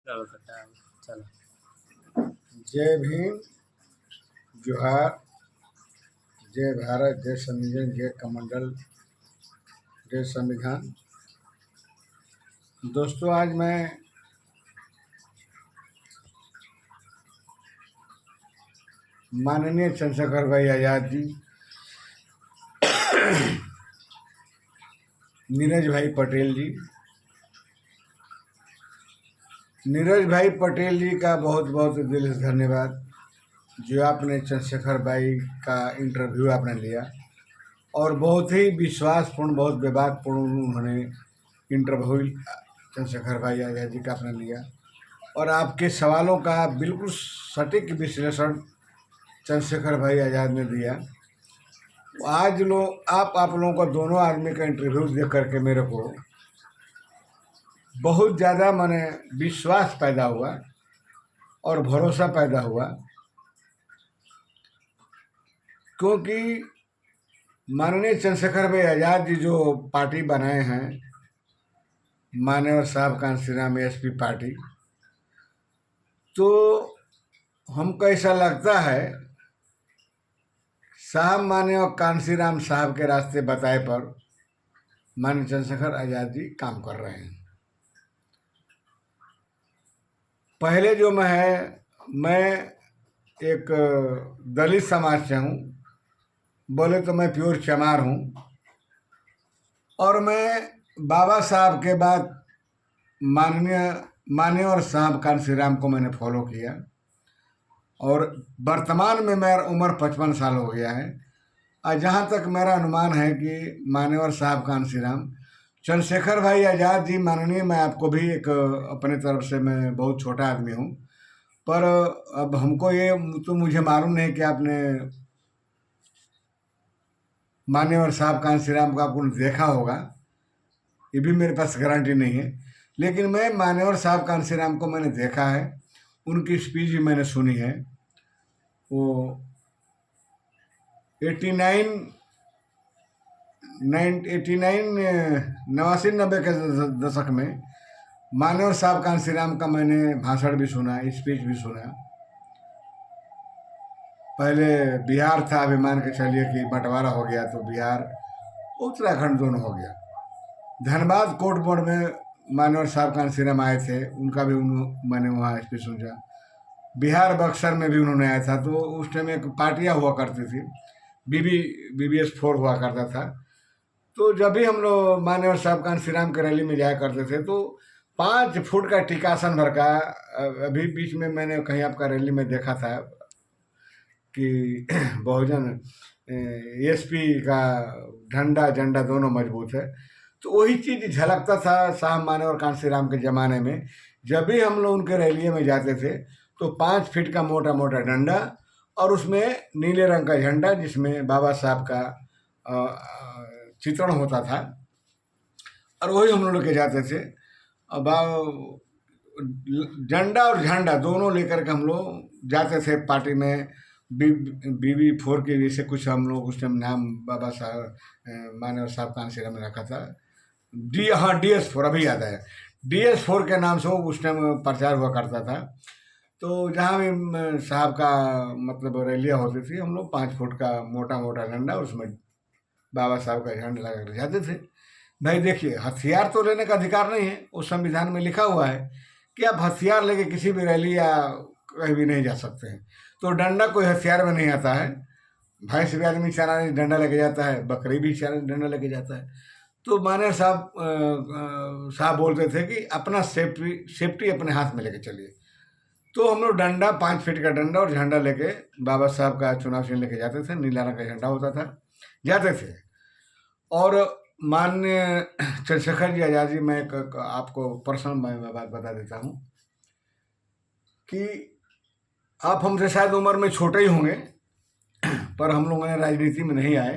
चलो। जय भीम, जोहार, जय भारत, जय संविधान, जय कमंडल, जय संविधान। दोस्तों, आज मैं माननीय चंद्रशेखर भाई आज़ाद जी, नीरज भाई पटेल जी, नीरज भाई पटेल जी का बहुत बहुत दिल से धन्यवाद जो आपने चंद्रशेखर भाई का इंटरव्यू आपने लिया और बहुत ही विश्वासपूर्ण, बहुत विवादपूर्ण उन्होंने इंटरव्यू चंद्रशेखर भाई आज़ाद जी का आपने लिया और आपके सवालों का बिल्कुल सटीक विश्लेषण चंद्रशेखर भाई आज़ाद ने दिया। आज आप लोगों को दोनों आदमी का इंटरव्यू देख करके मेरे को बहुत ज़्यादा माने विश्वास पैदा हुआ और भरोसा पैदा हुआ, क्योंकि माननीय चंद्रशेखर भाई आज़ाद जी जो पार्टी बनाए हैं, मान्यवर साहब कांशीराम एसपी पार्टी, तो हमको ऐसा लगता है साहब मान्यवर कांशीराम साहब के रास्ते बताए पर माननीय चंद्रशेखर आज़ाद जी काम कर रहे हैं। पहले जो मैं एक दलित समाज से हूँ, बोले तो मैं प्योर चमार हूँ और मैं बाबा साहब के बाद मान्यवर साहब कांशीराम को मैंने फॉलो किया और वर्तमान में मेरा उम्र 55 साल हो गया है। और जहाँ तक मेरा अनुमान है कि मान्यवर साहब कांशीराम चंद्रशेखर भाई आज़ाद जी माननीय, मैं आपको भी एक अपने तरफ से मैं बहुत छोटा आदमी हूँ, पर अब हमको ये तो मुझे मालूम नहीं कि आपने मान्यवर साहब कांशीराम को आपने देखा होगा, ये भी मेरे पास गारंटी नहीं है, लेकिन मैं मान्यवर साहब कांशीराम को मैंने देखा है, उनकी स्पीच भी मैंने सुनी है। वो 89 के दशक में मान्यवर साहब कांशीराम का मैंने भाषण भी सुना, स्पीच भी सुना। पहले बिहार था, अभी मान के चलिए कि बंटवारा हो गया तो बिहार उत्तराखंड दोनों हो गया। धनबाद कोर्ट बोर्ड में मान्यवर साहब कांशीराम आए थे, उनका भी मैंने वहाँ स्पीच सुना। बिहार बक्सर में भी उन्होंने आया था, तो उस टाइम एक पार्टियाँ हुआ करती थी, BBS4 हुआ करता था। तो जब भी हम लोग मान्यवर साहब कांशीराम के रैली में जाया करते थे तो 5 फुट का टिकासन भर का, अभी बीच में मैंने कहीं आपका रैली में देखा था कि बहुजन एसपी का झंडा झंडा दोनों मजबूत है, तो वही चीज़ झलकता था साहब मान्यवर कांशीराम के ज़माने में। जब भी हम लोग उनके रैली में जाते थे तो 5 फीट का मोटा मोटा डंडा और उसमें नीले रंग का झंडा जिसमें बाबा साहब का चित्रण होता था, और वही हम लोग लेके जाते थे। अब झंडा और झंडा दोनों लेकर के हम लोग जाते थे पार्टी में। BB4 के जैसे कुछ हम लोग उस टाइम नाम बाबा साहब मान्यवर साहब कांशीराम ने रखा था। DS4, अभी याद आया, DS4 के नाम से वो उस टाइम प्रचार हुआ करता था। तो जहाँ भी साहब का मतलब रैलियाँ होती थी, हम लोग 5 फुट का मोटा मोटा डंडा, उसमें बाबा साहब का झंडा लगा कर जाते थे। भाई देखिए, हथियार तो लेने का अधिकार नहीं है, उस संविधान में लिखा हुआ है कि आप हथियार लेके किसी भी रैली या कहीं भी नहीं जा सकते हैं। तो डंडा कोई हथियार में नहीं आता है। भैंस भी आदमी चराने डंडा लेके जाता है, बकरी भी चराने डंडा लेके जाता है। तो माने साहब बोलते थे कि अपना सेफ्टी अपने हाथ में लेके चलिए। तो हम लोग डंडा, 5 फीट का डंडा और झंडा लेके बाबा साहब का चुनाव चिन्ह लेके जाते थे, नीला रंग का झंडा होता था, जाते थे। और माननीय चंद्रशेखर जी आज़ाद जी, मैं आपको पर्सनल मैं बात बता देता हूँ कि आप हमसे शायद उम्र में छोटे ही होंगे, पर हम लोगों ने राजनीति में नहीं आए।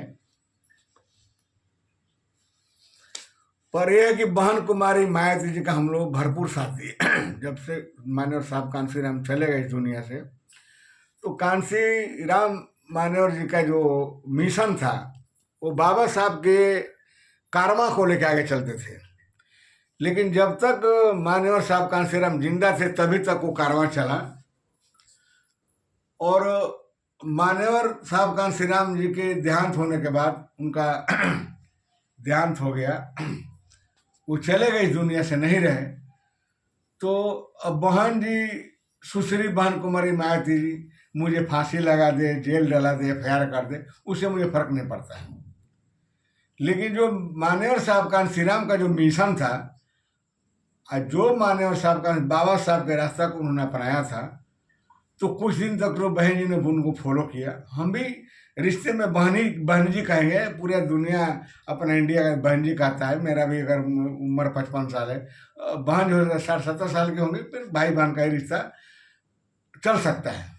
पर यह है कि बहन कुमारी मायावती जी का हम लोग भरपूर साथ दिए। जब से मान्यवर साहब कांशीराम चले गए इस दुनिया से, तो कांशीराम मान्यवर जी का जो मिशन था वो बाबा साहब के कारमा को लेके आगे चलते थे लेकिन जब तक मान्यवर साहब कांसीराम जिंदा थे तभी तक वो कारवां चला। और मान्यवर साहब कांसीराम जी के देहांत होने के बाद उनका देहांत हो गया, वो चले गए, इस दुनिया से नहीं रहे। तो अब बहन जी, सुश्री बहन कुमारी मायावती जी मुझे फांसी लगा दे, जेल डला दे, FIR कर दे, उससे मुझे फर्क नहीं पड़ता है। लेकिन जो मान्यवर साहब कांसीराम का जो मिशन था, जो मान्यवर साहब का बाबा साहब के रास्ता को उन्होंने अपनाया था, तो कुछ दिन तक तो बहन जी ने उनको फॉलो किया। हम भी रिश्ते में बहन जी कहेंगे, पूरा दुनिया अपना इंडिया का बहन जी कहता है। मेरा भी अगर उम्र 55 साल है, बहन जो 60-70 साल की होंगी, फिर भाई बहन का ही रिश्ता चल सकता है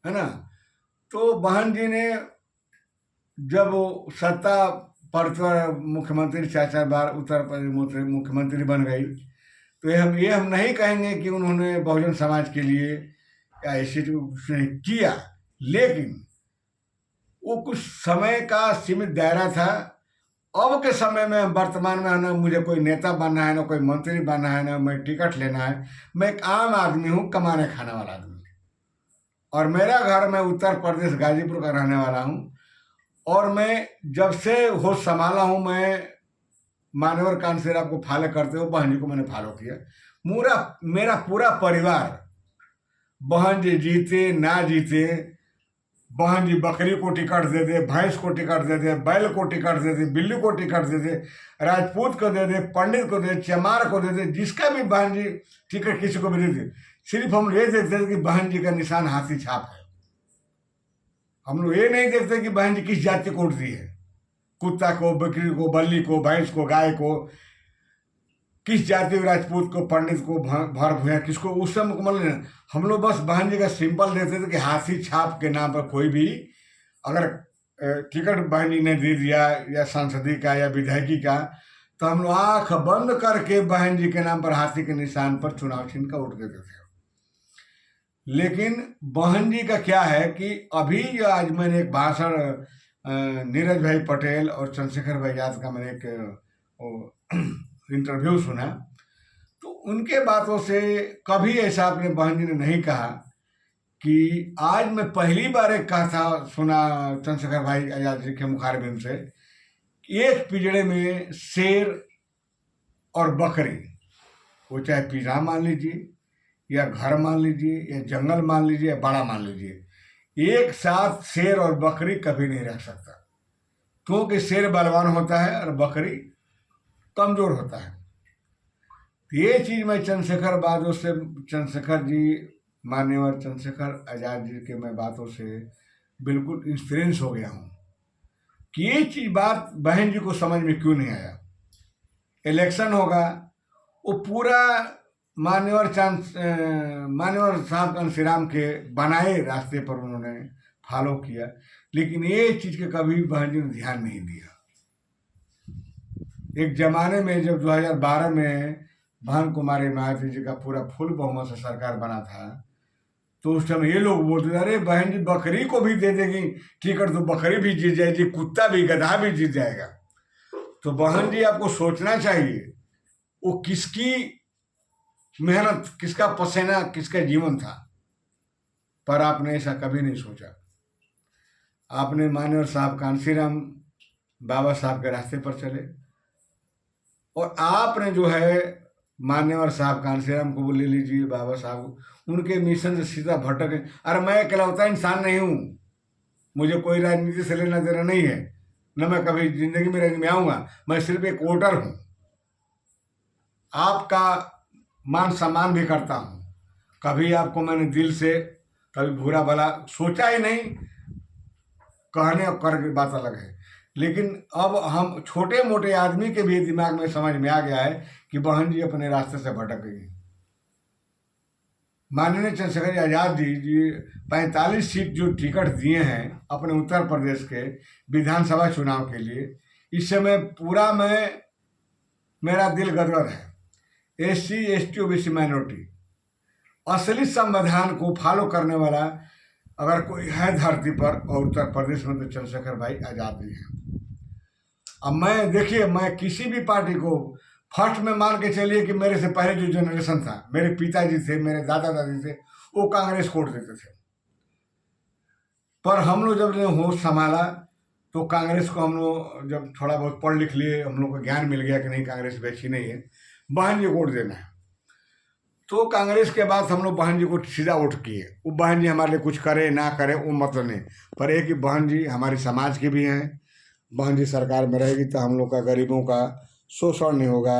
ना। तो बहन जी ने जब सत्ता पर मुख्यमंत्री 4-4 बार उत्तर प्रदेश मुख्यमंत्री बन गई, तो ये हम नहीं कहेंगे कि उन्होंने बहुजन समाज के लिए या ऐसे उसने किया, लेकिन वो कुछ समय का सीमित दायरा था। अब के समय में, वर्तमान में, ना मुझे कोई नेता बनना है, ना कोई मंत्री बनना है, ना मैं टिकट लेना है। मैं एक आम आदमी हूँ, कमाने खाने वाला आदमी, और मेरा घर, मैं उत्तर प्रदेश गाजीपुर का रहने वाला हूँ। और मैं जब से होश संभाला हूँ, मैं मान्यवर कांसीराम को फॉलो करते हुए बहन जी को मैंने फॉलो किया। मेरा पूरा परिवार, बहन जी जीते ना जीते, बहन जी बकरी को टिकट दे दे, भैंस को टिकट दे दे, बैल को टिकट दे दे, बिल्ली को टिकट दे दे, राजपूत को दे दे, पंडित को दे दे, चमार को दे दे, जिसका भी बहन जी टिकट किसी को भी दे दे, सिर्फ हम ये देखते थे कि बहन जी का निशान हाथी छाप है। हम लोग ये नहीं देखते कि बहन जी किस जाति को उठती है, कुत्ता को, बकरी को, बल्ली को, भैंस को, गाय को, किस जाति, राजपूत को, पंडित को, भर भूया किसको, उस समय मतलब हम लोग बस बहन जी का सिंपल देते थे कि हाथी छाप के नाम पर कोई भी अगर टिकट बहन जी ने दे दिया, या सांसदी का या विधायकी का, तो हम लोग आँख बंद करके बहन जी के नाम पर हाथी के निशान पर चुनाव चिन्ह का वोट देते थे। लेकिन बहन जी का क्या है कि अभी जो आज मैंने एक भाषण नीरज भाई पटेल और चंद्रशेखर भाई यादव का मैंने एक इंटरव्यू सुना, तो उनके बातों से कभी ऐसा अपने बहन जी ने नहीं कहा। कि आज मैं पहली बार एक कहा था, सुना चंद्रशेखर भाई आजाद जी के मुखारबिन से, कि एक पिंजड़े में शेर और बकरी, वो चाहे पिंजरा मान लीजिए, या घर मान लीजिए, या जंगल मान लीजिए, या बड़ा मान लीजिए, एक साथ शेर और बकरी कभी नहीं रह सकता। क्योंकि शेर बलवान होता है और बकरी कमजोर होता है। ये चीज मैं चंद्रशेखर जी, मान्यवर चंद्रशेखर आजाद जी के मैं बातों से बिल्कुल इंस्पिरेंस हो गया हूँ कि ये चीज बात बहन जी को समझ में क्यों नहीं आया। इलेक्शन होगा, वो पूरा मान्यवर साहब कांसीराम के बनाए रास्ते पर उन्होंने फॉलो किया, लेकिन ये चीज के कभी बहन जी ने ध्यान नहीं दिया। एक जमाने में जब 2012 में बहन कुमारी मायावती जी का पूरा फुल बहुमत से सरकार बना था, तो उस समय ये लोग बोलते थे, अरे बहन जी बकरी को भी दे देगी टिकट तो बकरी भी जीत जाएगी, कुत्ता भी, गधा भी जीत जाएगा। तो बहन जी आपको सोचना चाहिए, वो किसकी मेहनत, किसका पसीना, किसका जीवन था, पर आपने ऐसा कभी नहीं सोचा। आपने मान्यवर साहब कांसीराम बाबा साहब के रास्ते पर चले, और आपने जो है मान्यवर साहब कांसीराम को ले लीजिए, बाबा साहब, उनके मिशन से सीधा भटक गए। अरे मैं इकलौता इंसान नहीं हूँ, मुझे कोई राजनीति से लेना देना नहीं है, न मैं कभी जिंदगी में राजनीति में आऊँगा। मैं सिर्फ एक वोटर हूँ, आपका मान सम्मान भी करता हूँ। कभी आपको मैंने दिल से कभी बुरा भला सोचा ही नहीं, कहने और कर की बात अलग है। लेकिन अब हम छोटे मोटे आदमी के भी दिमाग में समझ में आ गया है कि बहन जी अपने रास्ते से भटक गई। माननीय चंद्रशेखर आजाद जी 45 सीट जो टिकट दिए हैं अपने उत्तर प्रदेश के विधानसभा चुनाव के लिए, इस समय पूरा मेरा दिल गदगद है। SC ST OBC माइनॉरिटी असली संविधान को फॉलो करने वाला अगर कोई है धरती पर और उत्तर प्रदेश में, तो चंद्रशेखर भाई आजाद जी हैं। अब मैं देखिए, मैं किसी भी पार्टी को फर्स्ट में मान के चलिए कि मेरे से पहले जो जनरेशन था, मेरे पिताजी थे, मेरे दादा दादी थे, वो कांग्रेस को वोट देते थे। पर हम लोग जब होश संभाला तो कांग्रेस को हम लोग जब थोड़ा बहुत पढ़ लिख लिए, हम लोग को ज्ञान मिल गया कि नहीं कांग्रेस भी अच्छी नहीं है, बहन जी को वोट देना है। तो कांग्रेस के बाद हम लोग बहन जी को सीधा वोट किए। वो बहन जी हमारे लिए कुछ करे ना करे वो मतलब नहीं, पर एक कि बहन जी हमारे समाज के भी हैं। बहन जी सरकार में रहेगी तो हम लोग का गरीबों का शोषण नहीं होगा,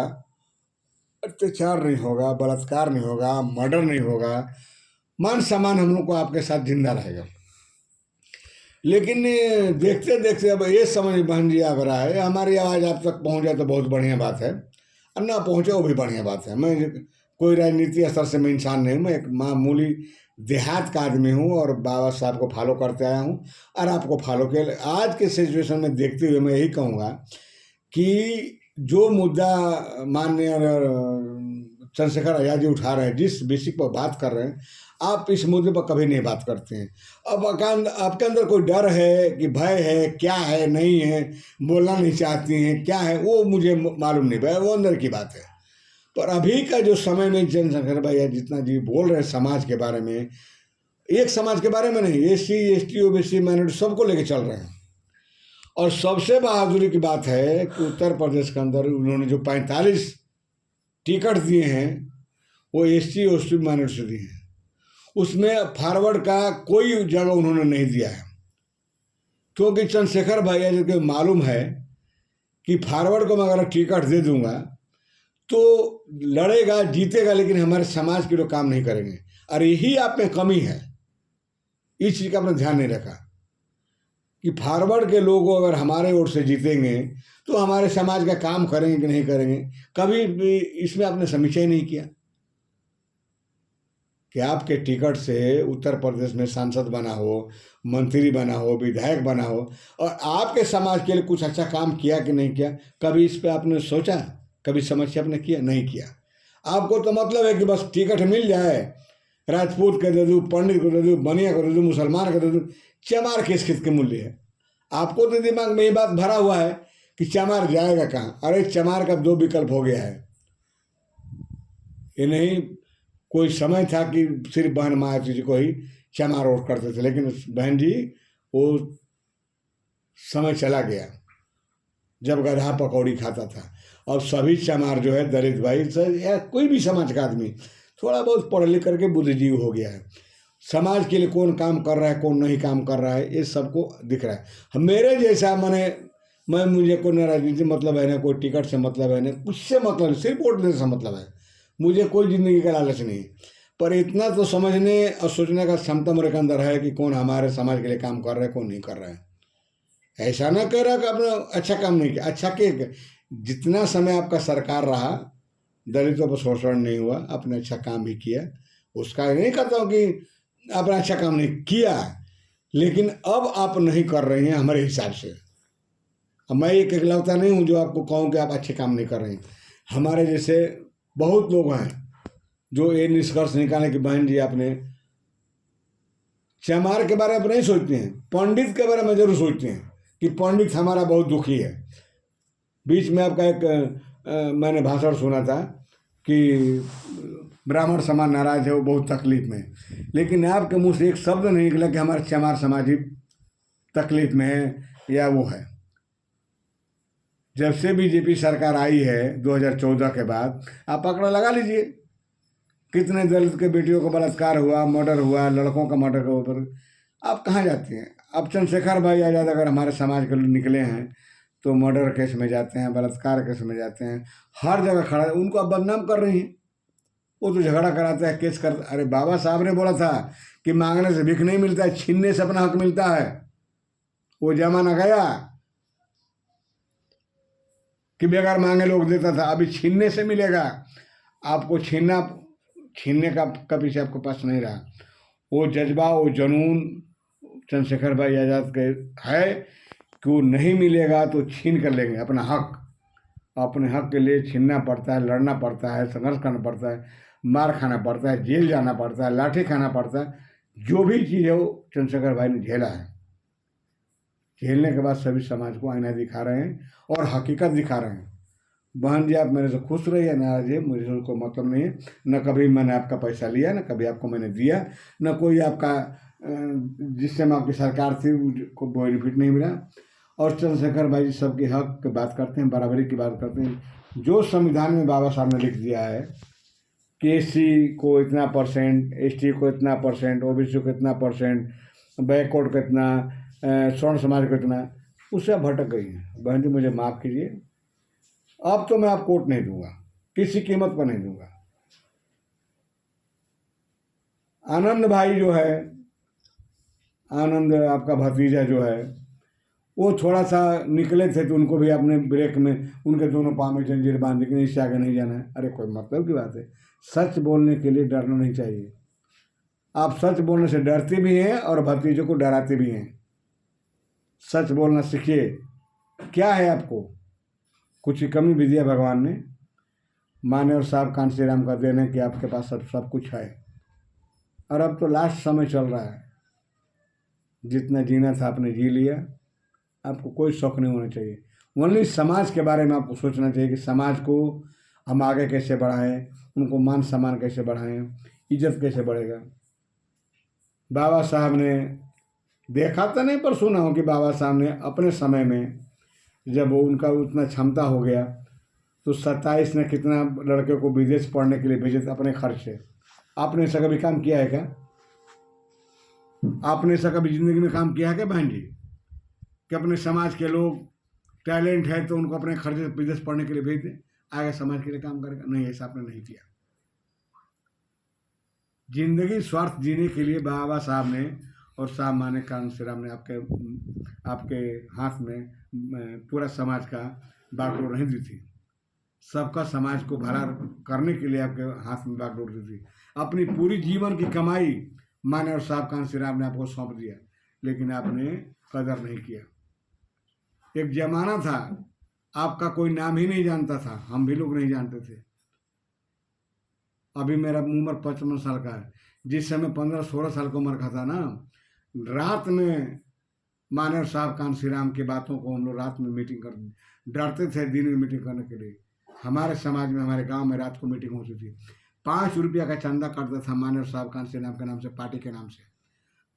अत्याचार नहीं होगा, बलात्कार नहीं होगा, मर्डर नहीं होगा, मान सम्मान हम लोग को आपके साथ जिंदा रहेगा। लेकिन देखते देखते अब ये समझ बहन जी आ रहा है, हमारी आवाज़ आप तक पहुंच जाए तो बहुत बढ़िया बात है, और ना पहुंचे वो भी बढ़िया बात है। मैं कोई राजनीति स्तर से मैं इंसान नहीं हूँ, मैं एक मामूली देहात का आदमी हूँ और बाबा साहब को फॉलो करते आया हूँ और आपको फॉलो किया। आज के सिचुएशन में देखते हुए मैं यही कहूँगा कि जो मुद्दा माननीय चंद्रशेखर आज़ाद जी उठा रहे हैं, जिस विषय पर बात कर रहे हैं, आप इस मुद्दे पर कभी नहीं बात करते हैं। अब आपके अंदर कोई डर है कि भय है, क्या है, नहीं है, बोलना नहीं चाहती हैं, क्या है, वो मुझे मालूम नहीं भाई, वो अंदर की बात है। पर अभी का जो समय में चंद्रशेखर भैया जितना जी बोल रहे हैं समाज के बारे में, एक समाज के बारे में नहीं, SC ST OBC माइनॉरिटी सबको लेके चल रहे हैं। और सबसे बहादुरी की बात है कि उत्तर प्रदेश के अंदर उन्होंने जो 45 टिकट दिए हैं वो SC OBC माइनॉरिटी दिए हैं, उसमें फॉरवर्ड का कोई जगह उन्होंने नहीं दिया है। क्योंकि चंद्रशेखर भैया जी को मालूम है कि फॉरवर्ड को मैं अगर टिकट दे दूंगा तो लड़ेगा जीतेगा, लेकिन हमारे समाज के लोग काम नहीं करेंगे। और यही आप में कमी है, इस चीज़ का आपने ध्यान नहीं रखा कि फॉरवर्ड के लोग अगर हमारे ओर से जीतेंगे तो हमारे समाज का काम करेंगे कि नहीं करेंगे, कभी भी इसमें आपने समीक्षा ही नहीं किया कि आपके टिकट से उत्तर प्रदेश में सांसद बना हो, मंत्री बना हो, विधायक बना हो, और आपके समाज के लिए कुछ अच्छा काम किया कि नहीं किया, कभी इस पर आपने सोचा, कभी समस्या आपने किया नहीं किया। आपको तो मतलब है कि बस टिकट मिल जाए, राजपूत के दे दूँ, पंडित को दे दूँ, बनिया को दे दूँ, मुसलमान को दे दूँ, चमार किस किस के मूल्य है। आपको तो दिमाग में ये बात भरा हुआ है कि चमार जाएगा कहाँ। अरे चमार का 2 विकल्प हो गया है। ये नहीं कोई समय था कि सिर्फ बहन मायावती जी को ही चमार वोट करते थे, लेकिन बहन जी वो समय चला गया जब गधा पकौड़ी खाता था। अब सभी चमार जो है दलित भाई या कोई भी समाज का आदमी थोड़ा बहुत पढ़ लिख करके बुद्धिजीवी हो गया है। समाज के लिए कौन काम कर रहा है, कौन नहीं काम कर रहा है, ये सबको दिख रहा है। मेरे जैसा मुझे कोई राजनीति मतलब है ना, कोई टिकट से मतलब है ना, उससे मतलब नहीं, सिर्फ वोट देने से मतलब है। मुझे कोई ज़िंदगी का लालच नहीं, पर इतना तो समझने और सोचने का क्षमता मेरे के अंदर है कि कौन हमारे समाज के लिए काम कर रहा है, कौन नहीं कर रहा है। ऐसा ना कह रहा कि आपने अच्छा काम नहीं किया, अच्छा के जितना समय आपका सरकार रहा दलितों पर शोषण नहीं हुआ, आपने अच्छा काम भी किया, उसका नहीं कहता हूँ कि आपने अच्छा काम नहीं किया, लेकिन अब आप नहीं कर रहे हैं हमारे हिसाब से। अब मैं एक इकलौता नहीं हूँ जो आपको कहूँ कि आप अच्छे काम नहीं कर रहे हैं। हमारे जैसे बहुत लोग हैं जो ये निष्कर्ष निकालें कि बहन जी आपने चमार के बारे में नहीं सोचते हैं, पंडित के बारे में जरूर सोचते हैं कि पंडित हमारा बहुत दुखी है। बीच में आपका एक मैंने भाषण सुना था कि ब्राह्मण समाज नाराज है, वो बहुत तकलीफ में है, लेकिन आपके मुंह से एक शब्द नहीं निकला कि हमारे चमार समाज ही तकलीफ में है या वो है। जब से BJP सरकार आई है 2014 के बाद, आप आंकड़ा लगा लीजिए कितने दलित के बेटियों का बलात्कार हुआ, मर्डर हुआ, लड़कों का मर्डर के ऊपर। आप कहाँ जाते हैं? अब चंद्रशेखर भाई आज़ाद अगर हमारे समाज के लोग निकले हैं तो मर्डर केस में जाते हैं, बलात्कार केस में जाते हैं, हर जगह खड़ा है, उनको आप बदनाम कर रही हैं। वो तो झगड़ा कराता है, केस कर। अरे बाबा साहब ने बोला था कि मांगने से भिख नहीं मिलता है, छीनने से अपना हक मिलता है। वो जमाना गया कि बेकार मांगे लोग देता था, अभी छीनने से मिलेगा आपको। छीनने का पीछे आपके पास नहीं रहा। वो जज्बा, वो जुनून चंद्रशेखर भाई आज़ाद के है कि वो नहीं मिलेगा तो छीन कर लेंगे अपना हक। अपने हक के लिए छीनना पड़ता है, लड़ना पड़ता है, संघर्ष करना पड़ता है, मार खाना पड़ता है, जेल जाना पड़ता है, लाठी खाना पड़ता है। जो भी चीज़ है वो चंद्रशेखर भाई ने झेला है। झेलने के बाद सभी समाज को आईना दिखा रहे हैं और हकीकत दिखा रहे हैं। बहन जी आप मेरे से खुश रहिए, नाराज रहिए, मुझे से उसको मतलब नहीं है। न कभी मैंने आपका पैसा लिया, न कभी आपको मैंने दिया, न कोई आपका जिस समय आपकी सरकार थी को बेनिफिट नहीं मिला। और चंद्रशेखर भाई जी सबके हक की बात करते हैं, बराबरी की बात करते हैं। जो संविधान में बाबा साहब ने लिख दिया है कि एससी को इतना परसेंट, एसटी को इतना परसेंट, ओबीसी को इतना परसेंट, बैकवर्ड को इतना, स्वर्ण समाज को इतना, उससे आप भटक गई हैं। बहन जी मुझे माफ़ कीजिए, अब तो मैं आपको वोट नहीं दूंगा, किसी कीमत पर नहीं दूंगा। आनंद भाई जो है, आनंद आपका भतीजा जो है, वो थोड़ा सा निकले थे तो उनको भी आपने ब्रेक में उनके दोनों पाँव में जंजीर बांध के इससे आगे नहीं जाना है। अरे कोई मतलब की बात है, सच बोलने के लिए डरना नहीं चाहिए। आप सच बोलने से डरते भी हैं और भतीजों को डराते भी हैं। सच बोलना सीखिए। क्या है आपको, कुछ की कमी भी दिया भगवान ने, माने और साहब कांसी राम का देने कि आपके पास सब कुछ है। और अब तो लास्ट समय चल रहा है, जितना जीना था आपने जी लिया, आपको कोई शौक नहीं होना चाहिए। ओनली समाज के बारे में आपको सोचना चाहिए कि समाज को हम आगे कैसे बढ़ाएं, उनको मान सम्मान कैसे बढ़ाएं, इज्जत कैसे बढ़ेगा। बाबा साहब ने देखा तो नहीं पर सुना हो कि बाबा साहब ने अपने समय में जब वो उनका उतना क्षमता हो गया तो 27 ने कितना लड़के को विदेश पढ़ने के लिए भेजे थे अपने खर्च से। आपने ऐसा कभी काम किया है क्या? आपने ऐसा कभी जिंदगी में काम किया है क्या बहन जी, कि अपने समाज के लोग टैलेंट है तो उनको अपने खर्चे से विदेश पढ़ने के लिए भेज दें, आगे समाज के लिए काम करेगा? नहीं, ऐसा आपने नहीं किया। जिंदगी स्वार्थ जीने के लिए बाबा साहब ने और साहब माने कांसी राम ने आपके हाथ में पूरा समाज का बागडोर नहीं दी थी। सबका समाज को भला करने के लिए आपके हाथ में बागडोर दी थी। अपनी पूरी जीवन की कमाई माने और साहब कांसी राम ने आपको सौंप दिया, लेकिन आपने कदर नहीं किया। एक जमाना था आपका कोई नाम ही नहीं जानता था, हम भी लोग नहीं जानते थे। अभी मेरा उम्र 55 साल का है। जिस समय 15-16 साल की उम्र का था ना, रात में मानव साहब कांसी राम की बातों को हम लोग रात में मीटिंग कर डरते थे दिन में मीटिंग करने के लिए। हमारे समाज में, हमारे गांव में रात को मीटिंग होती थी। 5 रुपया का चंदा करता था मानव साहब कांसी राम के नाम से, पार्टी के नाम से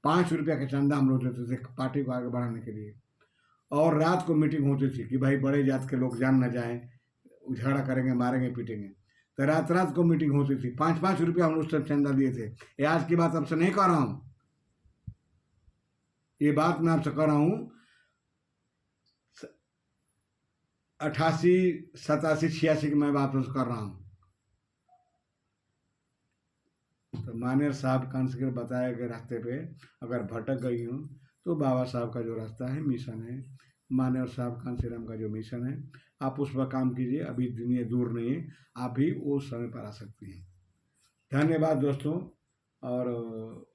5 रुपया का चंदा हम लोग देते थे पार्टी को आगे बढ़ाने के लिए। और रात को मीटिंग होती थी कि भाई बड़े जात के लोग जान न जाएं, झगड़ा करेंगे, मारेंगे, पीटेंगे। तो रात रात को मीटिंग होती थी। 5-5 रुपया हम लोग सब चंदा दिए थे। ये आज की बात आपसे नहीं कर रहा हूँ, ये बात मैं आपसे कर रहा हूँ 88, 87, 86 की मैं बात कर रहा हूँ। तो मानेर साहब कांसी बताए गए रास्ते पे अगर भटक गई हूँ तो बाबा साहब का जो रास्ता है, मिशन है, मानेर साहब कांसी राम का जो मिशन है, आप उस पर काम कीजिए। अभी दुनिया दूर नहीं है, आप भी उस समय पर आ सकती हैं। धन्यवाद दोस्तों। और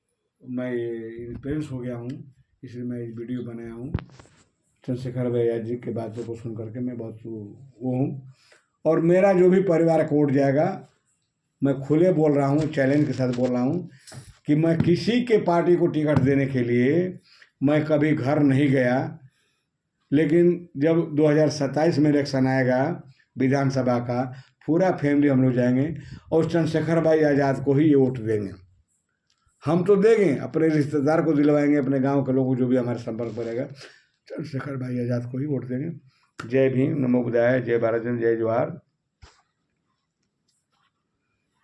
मैं ये इंस्पिरेंस हो गया हूँ, इसलिए मैं ये वीडियो बनाया हूँ। चंद्रशेखर भैया जी की बातों को सुन करके मैं बहुत वो हूँ। और मेरा जो भी परिवार कोर्ट जाएगा, मैं खुले बोल रहा हूँ, चैलेंज के साथ बोल रहा हूँ कि मैं किसी के पार्टी को टिकट देने के लिए मैं कभी घर नहीं गया। लेकिन जब 2027 में इलेक्शन आएगा विधानसभा का, पूरा फैमिली हम लोग जाएंगे और चंद्रशेखर भाई आज़ाद को ही ये वोट देंगे। हम तो देंगे, अपने रिश्तेदार को दिलवाएंगे, अपने गांव के लोगों को जो भी हमारे संपर्क में रहेगा, चंद्रशेखर भाई आज़ाद को ही वोट देंगे। जय भीम, नमो बुद्धाय, जय भारत, जय जवाहर।